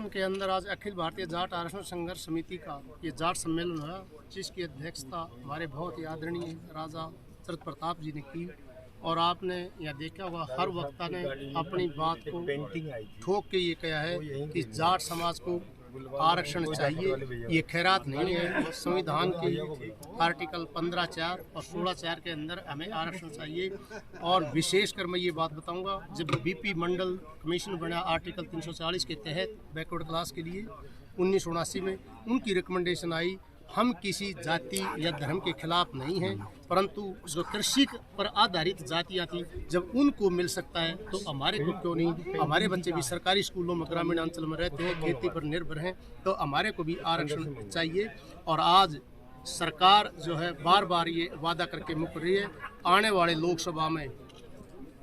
राजभवन के अंदर आज अखिल भारतीय जाट आरक्षण संघर्ष समिति का ये जाट सम्मेलन हुआ, जिसकी अध्यक्षता हमारे बहुत ही आदरणीय राजा शरद प्रताप जी ने की। और आपने यह देखा होगा, हर वक्ता ने अपनी बात को ठोक के ये कहा है कि जाट समाज को आरक्षण चाहिए। ये खैरात नहीं है। संविधान के आर्टिकल 15(4) और 16(4) के अंदर हमें आरक्षण चाहिए। और विशेषकर मैं ये बात बताऊंगा, जब बीपी मंडल कमीशन बना आर्टिकल 340 के तहत बैकवर्ड क्लास के लिए 1979 में, उनकी रिकमेंडेशन आई। हम किसी जाति या धर्म के खिलाफ नहीं हैं, परंतु जो कृषि पर आधारित जातियाँ थी, जब उनको मिल सकता है तो हमारे को क्यों नहीं। हमारे बच्चे भी सरकारी स्कूलों में ग्रामीण अंचल में रहते हैं, खेती पर निर्भर हैं, तो हमारे को भी आरक्षण चाहिए। और आज सरकार जो है बार बार ये वादा करके मुकर रही है। आने वाले लोकसभा में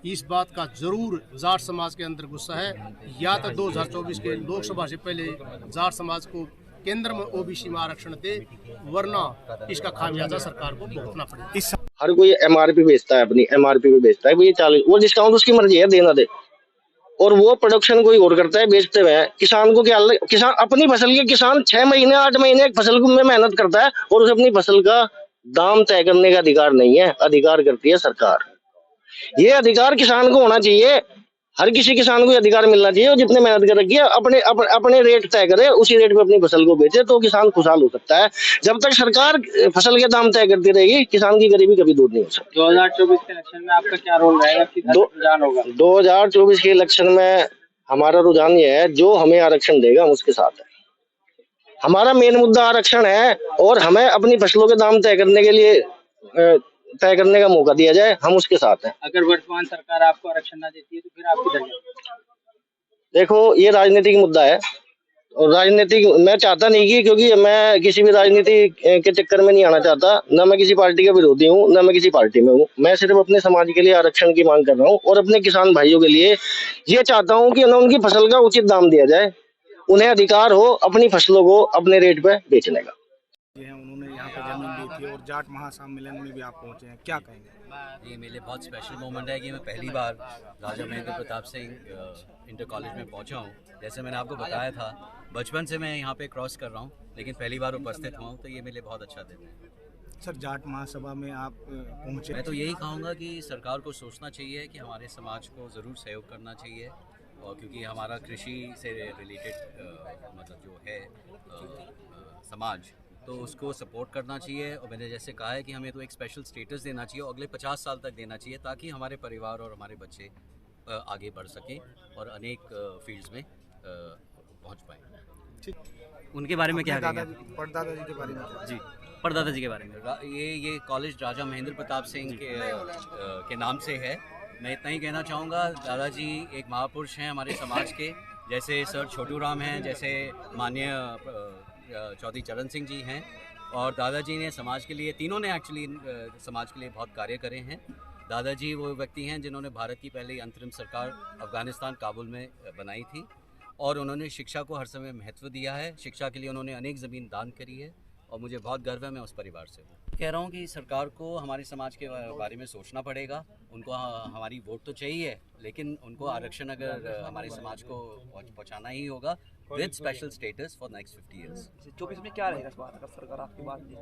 इस बात का जरूर जाट समाज के अंदर गुस्सा है, या तो 2024 के लोकसभा से पहले जाट समाज को केंद्र में ओबीसी में आरक्षण दे, वरना इसका खामियाजा सरकार को भुगतना पड़ेगा। हर कोई एमआरपी बेचता है, अपनी एमआरपी पे बेचता है, ये 40 वो डिस्काउंट उसकी मर्जी है देना दे, और वो प्रोडक्शन कोई और करता है बेचते हुए। किसान को क्या, किसान अपनी फसल के, किसान 6 महीने 8 महीने एक फसल में मेहनत करता है और उसे अपनी फसल का दाम तय करने का अधिकार नहीं है। अधिकार करती है सरकार। ये अधिकार किसान को होना चाहिए। हर किसी किसान को अधिकार मिलना चाहिए, और जितने मेहनत कर रखी है अपने रेट तय करे, उसी रेट पे अपनी फसल को बेचे, तो किसान खुशहाल हो सकता है। जब तक सरकार फसल के दाम तय करती रहेगी, किसान की गरीबी कभी दूर नहीं हो सकती। 2024 के इलेक्शन में आपका क्या रोल रहेगा, कितना रुझान होगा? 2024 के इलेक्शन में हमारा रुझान ये है, जो हमें आरक्षण देगा हम उसके साथ है। हमारा मेन मुद्दा आरक्षण है, और हमें अपनी फसलों के दाम तय करने के लिए तय करने का मौका दिया जाए, हम उसके साथ हैं। अगर वर्तमान सरकार आपको आरक्षण ना देती है तो फिर आप किधर जाएंगे? देखो, ये राजनीतिक मुद्दा है, और राजनीतिक मैं चाहता नहीं कि, क्योंकि मैं किसी भी राजनीति के चक्कर में नहीं आना चाहता। ना मैं किसी पार्टी का विरोधी हूँ, ना मैं किसी पार्टी में हूँ। मैं सिर्फ अपने समाज के लिए आरक्षण की मांग कर रहा हूँ, और अपने किसान भाइयों के लिए ये चाहता हूँ कि उनकी फसल का उचित दाम दिया जाए, उन्हें अधिकार हो अपनी फसलों को अपने रेट पे बेचने का। उन्होंने यहाँ पे जमीन दी थी, और जाट महासम्मेलन में भी आप पहुँचे हैं, क्या कहेंगे? ये मेरे लिए बहुत स्पेशल मोमेंट है कि मैं पहली बार राजा महेंद्र प्रताप सिंह इंटर कॉलेज में पहुँचा हूँ। जैसे मैंने आपको बताया था, बचपन से मैं यहाँ पे क्रॉस कर रहा हूँ, लेकिन पहली बार उपस्थित हुआ हूँ, तो ये मेरे लिए बहुत अच्छा दिन है। सर, जाट महासभा में आप पहुँचे, मैं तो यही कहूँगा कि सरकार को सोचना चाहिए कि हमारे समाज को ज़रूर सहयोग करना चाहिए, और क्योंकि हमारा कृषि से रिलेटेड मतलब जो है समाज, तो उसको सपोर्ट करना चाहिए। और मैंने जैसे कहा है कि हमें तो एक स्पेशल स्टेटस देना चाहिए, और अगले 50 साल तक देना चाहिए, ताकि हमारे परिवार और हमारे बच्चे आगे बढ़ सकें और अनेक फील्ड्स में पहुंच पाएँ। ठीक। उनके बारे में क्या कहेंगे? परदादा जी के बारे में? जी, परदादा जी के बारे में ये कॉलेज राजा महेंद्र प्रताप सिंह के नाम से है। मैं इतना ही कहना चाहूँगा, दादाजी एक महापुरुष हैं हमारे समाज के। जैसे सर छोटू राम हैं, जैसे माननीय चौधरी चरण सिंह जी हैं, और दादाजी ने समाज के लिए, तीनों ने एक्चुअली समाज के लिए बहुत कार्य करे हैं। दादाजी वो व्यक्ति हैं जिन्होंने भारत की पहली अंतरिम सरकार अफ़गानिस्तान काबुल में बनाई थी, और उन्होंने शिक्षा को हर समय महत्व दिया है। शिक्षा के लिए उन्होंने अनेक ज़मीन दान करी है, और मुझे बहुत गर्व है, मैं उस परिवार से हूँ। कह रहा हूँ कि सरकार को हमारे समाज के बारे में सोचना पड़ेगा। उनको हमारी वोट तो चाहिए, लेकिन उनको आरक्षण अगर हमारे समाज को पहुँचाना ही होगा, with special status for next 50 years. 24 में क्या रहेगा इस बात, अगर सरकार आपकी बात नहीं?